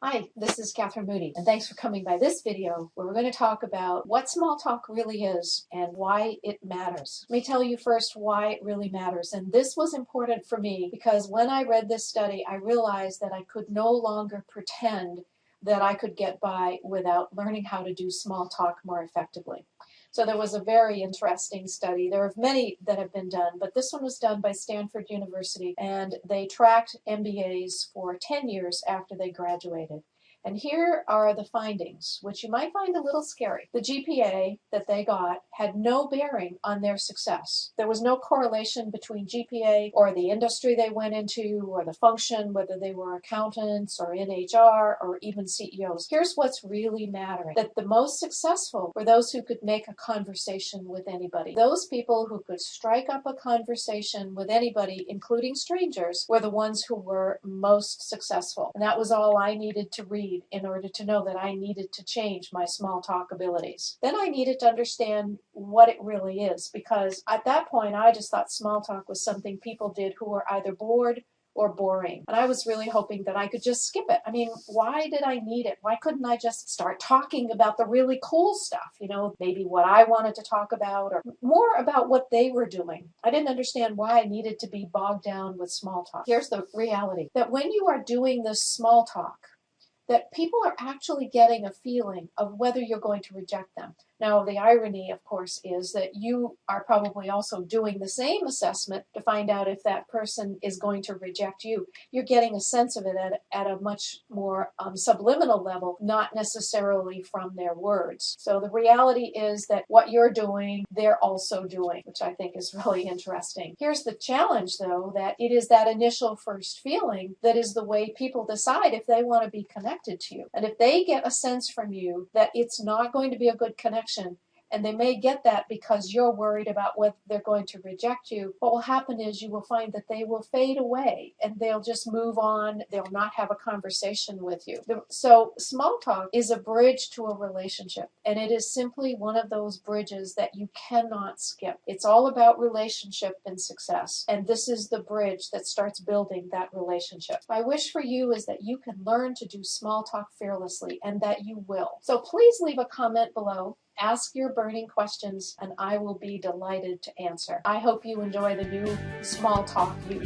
Hi, this is Catherine Moody, and thanks for coming by this video where we're going to talk about what small talk really is and why it matters. Let me tell you first why it really matters. And this was important for me because when I read this study, I realized that I could no longer pretend that I could get by without learning how to do small talk more effectively. So there was a very interesting study. There are many that have been done, but this one was done by Stanford University, and they tracked MBAs for 10 years after they graduated. And here are the findings, which you might find a little scary. The GPA that they got had no bearing on their success. There was no correlation between GPA or the industry they went into or the function, whether they were accountants or in HR or even CEOs. Here's what's really mattering, that the most successful were those who could make a conversation with anybody. Those people who could strike up a conversation with anybody, including strangers, were the ones who were most successful. And that was all I needed to read in order to know that I needed to change my small talk abilities. Then I needed to understand what it really is, because at that point I just thought small talk was something people did who were either bored or boring. And I was really hoping that I could just skip it. I mean, why did I need it? Why couldn't I just start talking about the really cool stuff? You know, maybe what I wanted to talk about or more about what they were doing. I didn't understand why I needed to be bogged down with small talk. Here's the reality, that when you are doing this small talk, that people are actually getting a feeling of whether you're going to reject them. Now, the irony, of course, is that you are probably also doing the same assessment to find out if that person is going to reject you. You're getting a sense of it at a much more subliminal level, not necessarily from their words. So the reality is that what you're doing, they're also doing, which I think is really interesting. Here's the challenge, though, that it is that initial first feeling that is the way people decide if they want to be connected to you. And if they get a sense from you that it's not going to be a good connection, and they may get that because you're worried about whether they're going to reject you, what will happen is you will find that they will fade away and they'll just move on. They'll not have a conversation with you. So small talk is a bridge to a relationship, and it is simply one of those bridges that you cannot skip. It's all about relationship and success, and this is the bridge that starts building that relationship. My wish for you is that you can learn to do small talk fearlessly, and that you will. So please leave a comment below. Ask your burning questions, and I will be delighted to answer. I hope you enjoy the new Small Talk You.